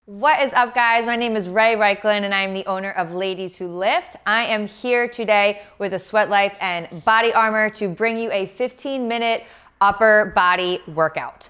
What is up, guys? My name is Rae Reichlin and I am the owner of Ladies Who Lift. I am here today with a Sweat Life and BODYARMOR to bring you a 15-minute upper body workout.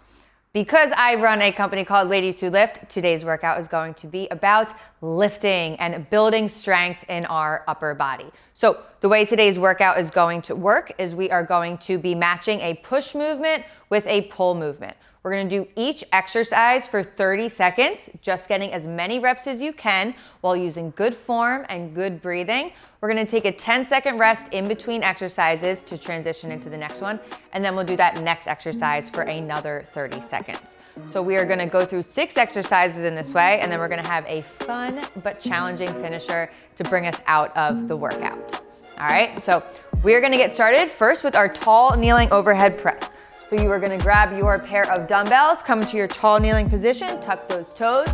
Because I run a company called Ladies Who Lift, today's workout is going to be about lifting and building strength in our upper body. So the way today's workout is going to work is we are going to be matching a push movement with a pull movement. We're gonna do each exercise for 30 seconds, just getting as many reps as you can while using good form and good breathing. We're gonna take a 10-second rest in between exercises to transition into the next one, and then we'll do that next exercise for another 30 seconds. So we are gonna go through 6 exercises in this way, and then we're gonna have a fun but challenging finisher to bring us out of the workout. All right, so we are gonna get started first with our tall kneeling overhead press. So you are gonna grab your pair of dumbbells, come into your tall kneeling position, tuck those toes,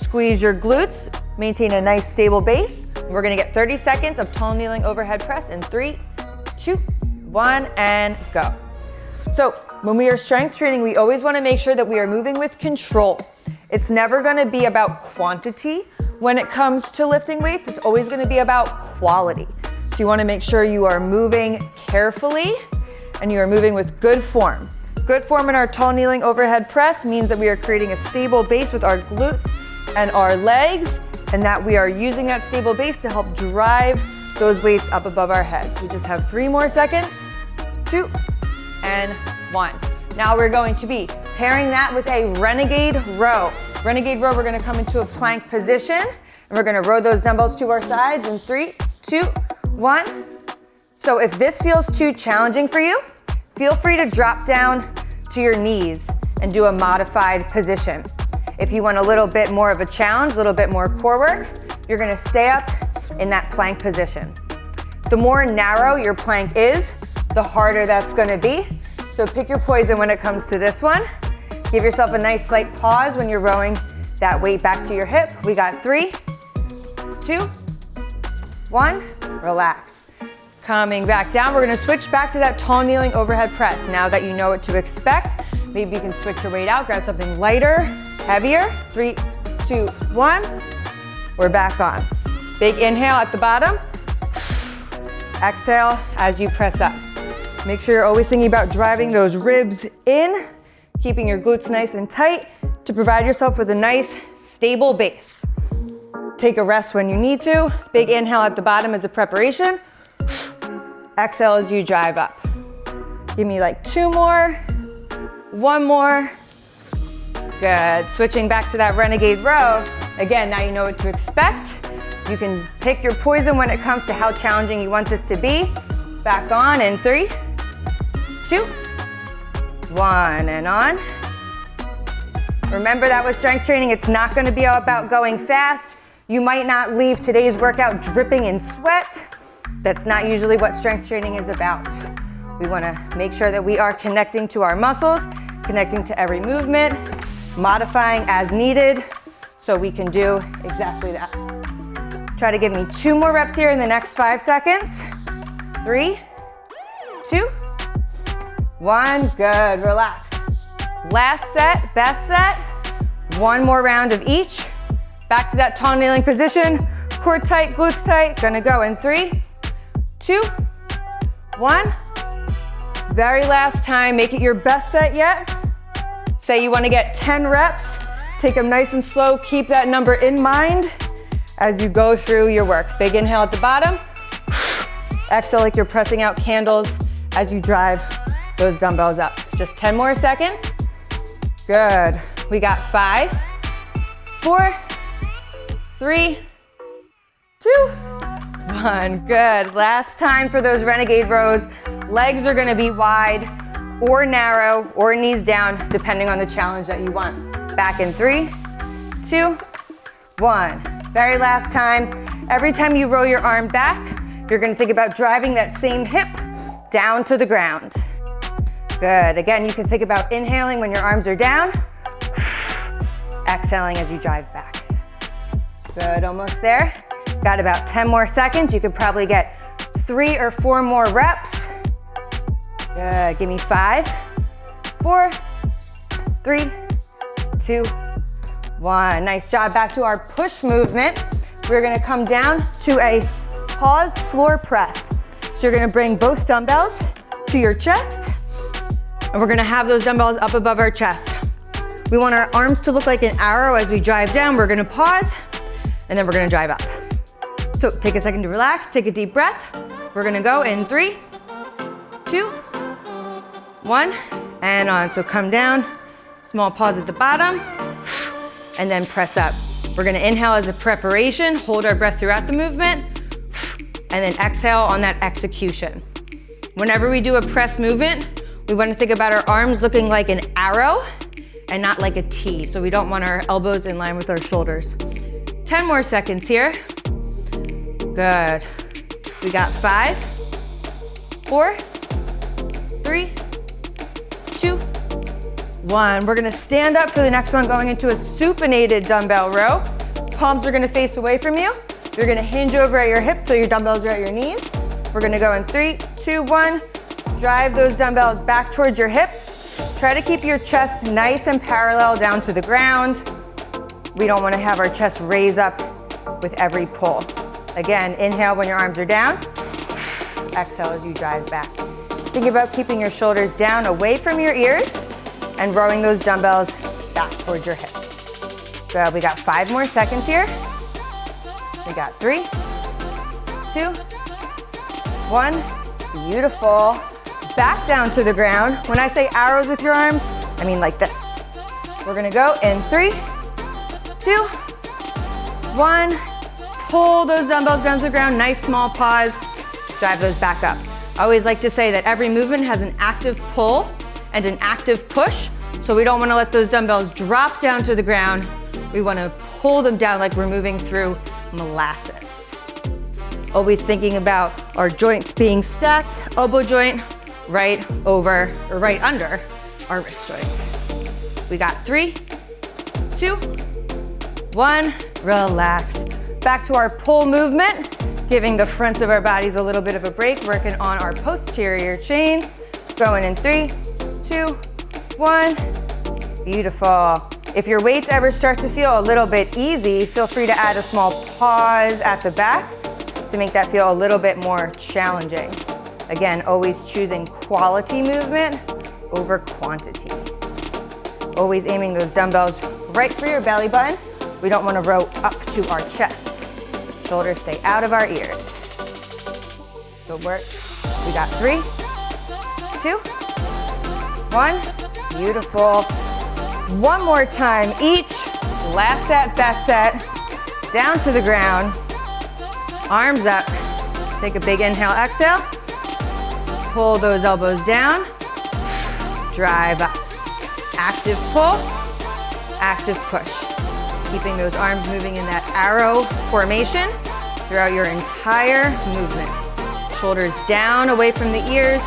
squeeze your glutes, maintain a nice stable base. We're gonna get 30 seconds of tall kneeling overhead press in 3, 2, 1, and go. So when we are strength training, we always wanna make sure that we are moving with control. It's never gonna be about quantity when it comes to lifting weights, it's always gonna be about quality. So you wanna make sure you are moving carefully and you are moving with good form. Good form in our tall kneeling overhead press means that we are creating a stable base with our glutes and our legs, and that we are using that stable base to help drive those weights up above our heads. We just have 3 more seconds, 2, and 1. Now we're going to be pairing that with a renegade row. Renegade row, we're gonna come into a plank position, and we're gonna row those dumbbells to our sides in 3, 2, 1. So if this feels too challenging for you, feel free to drop down to your knees and do a modified position. If you want a little bit more of a challenge, a little bit more core work, you're gonna stay up in that plank position. The more narrow your plank is, the harder that's gonna be. So pick your poison when it comes to this one. Give yourself a nice slight pause when you're rowing that weight back to your hip. We got 3, 2, 1, relax. Coming back down, we're gonna switch back to that tall kneeling overhead press. Now that you know what to expect, maybe you can switch your weight out, grab something lighter, heavier. 3, 2, 1, we're back on. Big inhale at the bottom. Exhale as you press up. Make sure you're always thinking about driving those ribs in, keeping your glutes nice and tight to provide yourself with a nice, stable base. Take a rest when you need to. Big inhale at the bottom as a preparation. Exhale as you drive up. Give me like 2 more, 1 more. Good, switching back to that renegade row. Again, now you know what to expect. You can pick your poison when it comes to how challenging you want this to be. Back on in 3, 2, 1, and on. Remember that with strength training, it's not gonna be about going fast. You might not leave today's workout dripping in sweat. That's not usually what strength training is about. We wanna make sure that we are connecting to our muscles, connecting to every movement, modifying as needed, so we can do exactly that. Try to give me 2 more reps here in the next 5 seconds. 3, 2, 1, good, relax. Last set, best set. 1 more round of each. Back to that tall kneeling position. Core tight, glutes tight. Gonna go in 3, 2, 1. Very last time, make it your best set yet. Say you wanna get 10 reps, take them nice and slow, keep that number in mind as you go through your work. Big inhale at the bottom. Exhale like you're pressing out candles as you drive those dumbbells up. Just 10 more seconds. Good. We got 5, 4, 3, 2, 1, good. Last time for those renegade rows. Legs are gonna be wide or narrow or knees down, depending on the challenge that you want. Back in 3, 2, 1. Very last time. Every time you roll your arm back, you're gonna think about driving that same hip down to the ground. Good, again, you can think about inhaling when your arms are down, exhaling as you drive back. Good, almost there. Got about 10 more seconds. You could probably get 3 or 4 more reps. Good, give me 5, 4, 3, 2, 1. Nice job. Back to our push movement. We're gonna come down to a paused floor press. So you're gonna bring both dumbbells to your chest, and we're gonna have those dumbbells up above our chest. We want our arms to look like an arrow as we drive down. We're gonna pause, and then we're gonna drive up. So take a second to relax, take a deep breath. We're gonna go in 3, 2, 1, and on. So come down, small pause at the bottom, and then press up. We're gonna inhale as a preparation, hold our breath throughout the movement, and then exhale on that execution. Whenever we do a press movement, we wanna think about our arms looking like an arrow and not like a T. So we don't want our elbows in line with our shoulders. 10 more seconds here. Good. We got 5, 4, 3, 2, 1. We're gonna stand up for the next one, going into a supinated dumbbell row. Palms are gonna face away from you. You're gonna hinge over at your hips so your dumbbells are at your knees. We're gonna go in 3, 2, 1. Drive those dumbbells back towards your hips. Try to keep your chest nice and parallel down to the ground. We don't wanna have our chest raise up with every pull. Again, inhale when your arms are down. Exhale as you drive back. Think about keeping your shoulders down away from your ears and rowing those dumbbells back towards your hips. Good, we got 5 more seconds here. We got 3, 2, 1. Beautiful. Back down to the ground. When I say arrows with your arms, I mean like this. We're gonna go in 3, 2, 1. Pull those dumbbells down to the ground. Nice small pause. Drive those back up. I always like to say that every movement has an active pull and an active push. So we don't wanna let those dumbbells drop down to the ground. We wanna pull them down like we're moving through molasses. Always thinking about our joints being stacked, elbow joint right over or right under our wrist joints. We got 3, 2, 1, relax. Back to our pull movement, giving the fronts of our bodies a little bit of a break, working on our posterior chain. Going in 3, 2, 1, beautiful. If your weights ever start to feel a little bit easy, feel free to add a small pause at the back to make that feel a little bit more challenging. Again, always choosing quality movement over quantity. Always aiming those dumbbells right for your belly button. We don't want to row up to our chest. Shoulders stay out of our ears. Good work. We got 3, 2, 1. Beautiful. One more time each. Last set, best set. Down to the ground. Arms up. Take a big inhale, exhale. Pull those elbows down. Drive up. Active pull, active push. Keeping those arms moving in that arrow formation throughout your entire movement. Shoulders down away from the ears.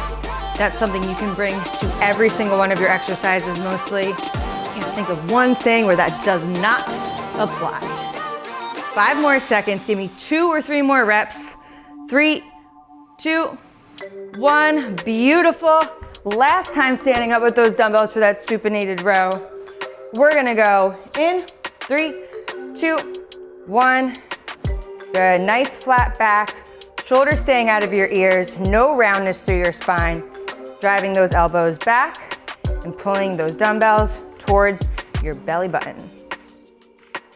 That's something you can bring to every single one of your exercises mostly. Can't think of one thing where that does not apply. 5 more seconds. Give me 2 or 3 more reps. 3, 2, 1. Beautiful. Last time standing up with those dumbbells for that supinated row. We're gonna go in 3, 2, 1. Good. Nice flat back. Shoulders staying out of your ears. No roundness through your spine. Driving those elbows back and pulling those dumbbells towards your belly button.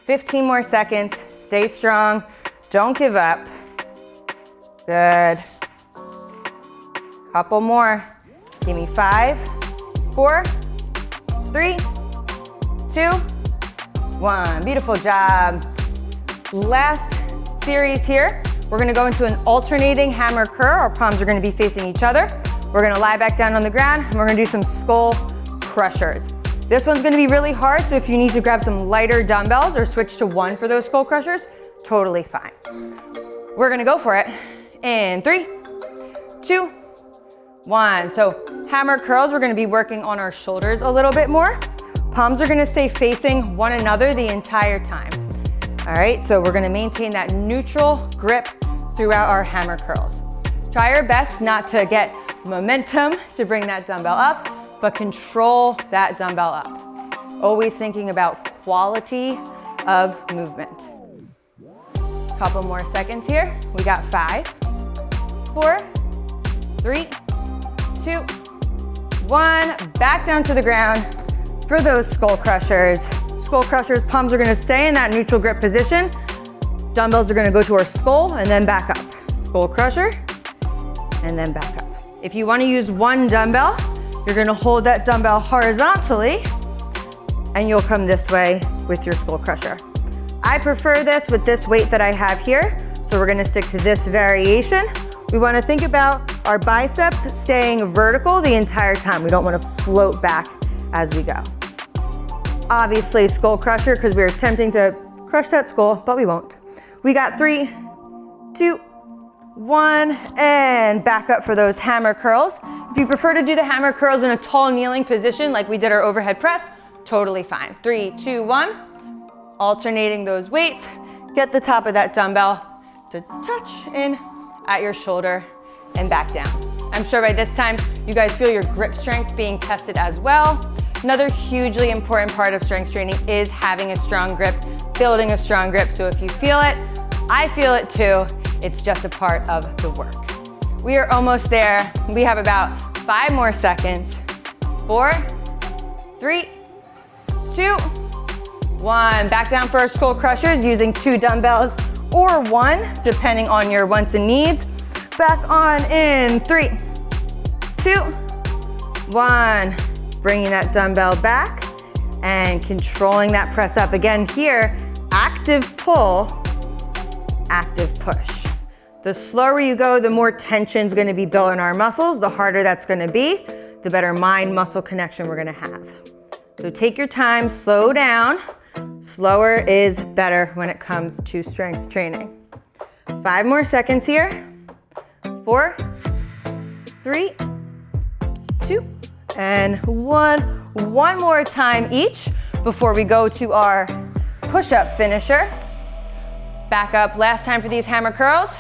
15 more seconds. Stay strong. Don't give up. Good. Couple more. Give me 5, 4, 3, 2, 1. Beautiful job. Last series here. We're gonna go into an alternating hammer curl. Our palms are gonna be facing each other. We're gonna lie back down on the ground and we're gonna do some skull crushers. This one's gonna be really hard, so if you need to grab some lighter dumbbells or switch to 1 for those skull crushers, totally fine. We're gonna go for it in 3, 2, 1. So hammer curls, we're gonna be working on our shoulders a little bit more. Palms are gonna stay facing one another the entire time. All right, so we're gonna maintain that neutral grip throughout our hammer curls. Try your best not to get momentum to bring that dumbbell up, but control that dumbbell up. Always thinking about quality of movement. Couple more seconds here. We got 5, 4, 3, 2, 1. Back down to the ground for those skull crushers. Skull crushers, palms are gonna stay in that neutral grip position. Dumbbells are gonna go to our skull and then back up. Skull crusher, and then back up. If you wanna use one dumbbell, you're gonna hold that dumbbell horizontally, and you'll come this way with your skull crusher. I prefer this with this weight that I have here, so we're gonna stick to this variation. We wanna think about our biceps staying vertical the entire time. We don't wanna float back as we go. Obviously, skull crusher, because we're attempting to crush that skull, but we won't. We got 3, 2, 1, and back up for those hammer curls. If you prefer to do the hammer curls in a tall kneeling position like we did our overhead press, totally fine. 3, 2, 1, alternating those weights. Get the top of that dumbbell to touch in at your shoulder and back down. I'm sure by this time you guys feel your grip strength being tested as well. Another hugely important part of strength training is having a strong grip, building a strong grip. So if you feel it, I feel it too. It's just a part of the work. We are almost there. We have about 5 more seconds. 4, 3, 2, 1. Back down for our skull crushers using 2 dumbbells or 1, depending on your wants and needs. Back on in 3, 2, 1. Bringing that dumbbell back and controlling that press up. Again here, active pull, active push. The slower you go, the more tension's gonna be built in our muscles, the harder that's gonna be, the better mind-muscle connection we're gonna have. So take your time, slow down. Slower is better when it comes to strength training. 5 more seconds here. 4, 3, 2, and 1. One more time each before we go to our push-up finisher. Back up, last time for these hammer curls.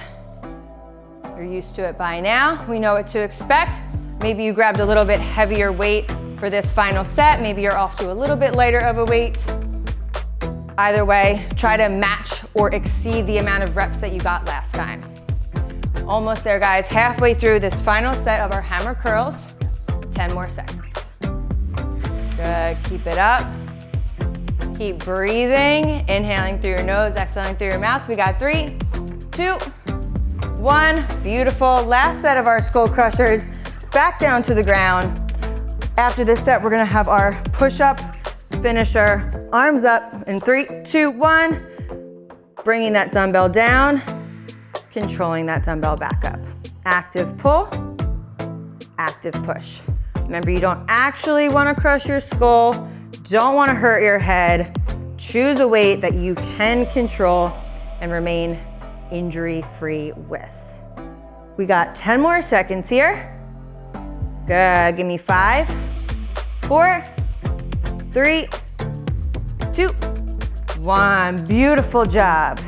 You're used to it by now. We know what to expect. Maybe you grabbed a little bit heavier weight for this final set. Maybe you're off to a little bit lighter of a weight. Either way, try to match or exceed the amount of reps that you got last time. Almost there, guys. Halfway through this final set of our hammer curls. 10 more seconds. Good, keep it up. Keep breathing, inhaling through your nose, exhaling through your mouth. We got 3, 2, 1. Beautiful. Last set of our skull crushers. Back down to the ground. After this set, we're gonna have our push-up finisher. Arms up in 3, 2, 1. Bringing that dumbbell down, controlling that dumbbell back up. Active pull, active push. Remember, you don't actually wanna crush your skull, don't wanna hurt your head. Choose a weight that you can control and remain injury-free with. We got 10 more seconds here. Good, give me 5, 4, 3, 2, 1. Beautiful job.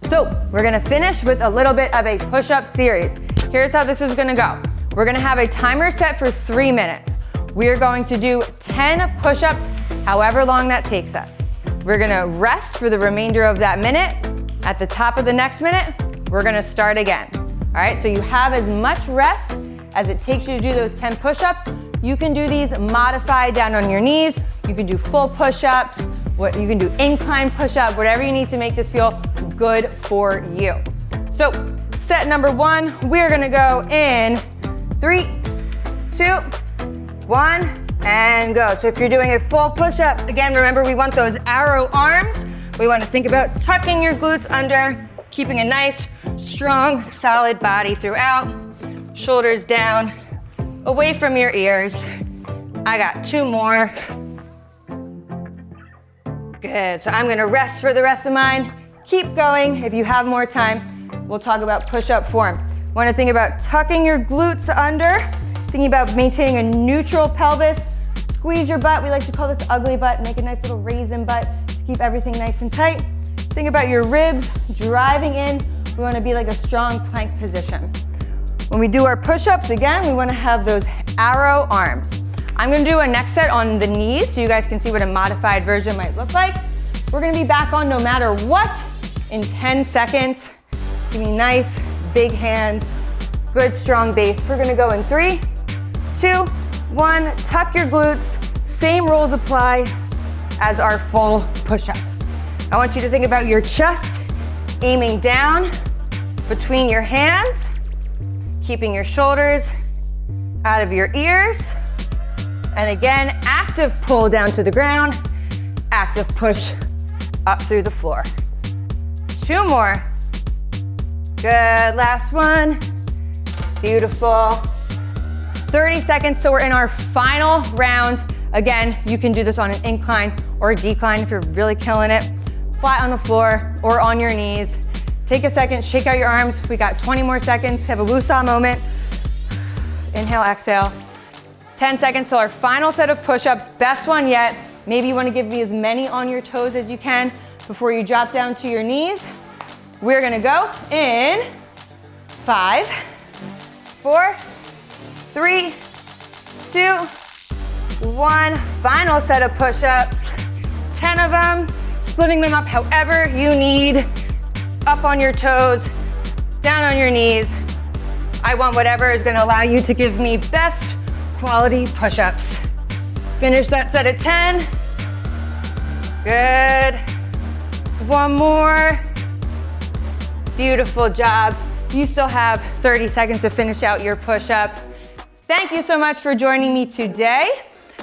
So we're gonna finish with a little bit of a push-up series. Here's how this is gonna go. We're gonna have a timer set for 3 minutes. We are going to do 10 push-ups, however long that takes us. We're gonna rest for the remainder of that minute. At the top of the next minute, we're gonna start again. All right, so you have as much rest as it takes you to do those 10 push-ups. You can do these modified down on your knees. You can do full push-ups. You can do incline push-up, whatever you need to make this feel good for you. So set number 1, we're gonna go in 3, 2, 1, and go. So if you're doing a full push-up, again, remember we want those arrow arms. We want to think about tucking your glutes under, keeping a nice, strong, solid body throughout. Shoulders down, away from your ears. I got 2 more. Good, so I'm gonna rest for the rest of mine. Keep going. If you have more time, we'll talk about push-up form. Wanna think about tucking your glutes under, thinking about maintaining a neutral pelvis. Squeeze your butt. We like to call this ugly butt. Make a nice little raisin butt to keep everything nice and tight. Think about your ribs driving in. We wanna be like a strong plank position. When we do our push-ups, again, we wanna have those arrow arms. I'm gonna do a next set on the knees so you guys can see what a modified version might look like. We're gonna be back on no matter what in 10 seconds. Give me nice, big hands, good strong base. We're gonna go in 3, 2, 1. Tuck your glutes. Same rules apply as our full push-up. I want you to think about your chest aiming down between your hands, keeping your shoulders out of your ears. And again, active pull down to the ground, active push up through the floor. 2 more. Good, last one. Beautiful. 30 seconds till we're in our final round. Again, you can do this on an incline or a decline if you're really killing it. Flat on the floor or on your knees. Take a second, shake out your arms. We got 20 more seconds. Have a woo-saw moment. Inhale, exhale. 10 seconds till our final set of push-ups. Best one yet. Maybe you want to give me as many on your toes as you can before you drop down to your knees. We're gonna go in 5, 4, 3, 2, 1. Final set of push-ups. 10 of them, splitting them up however you need. Up on your toes, down on your knees. I want whatever is gonna allow you to give me best quality push-ups. Finish that set at 10. Good. 1 more. Beautiful job. You still have 30 seconds to finish out your push-ups. Thank you so much for joining me today.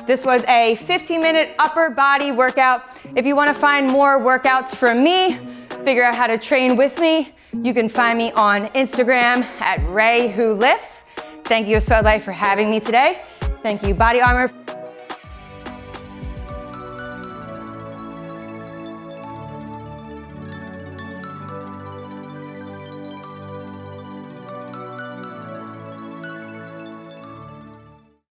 This was a 15-minute upper body workout. If you want to find more workouts from me, figure out how to train with me, you can find me on Instagram at Rae Who Lifts. Thank you, Sweat Life, for having me today. Thank you, Body Armor.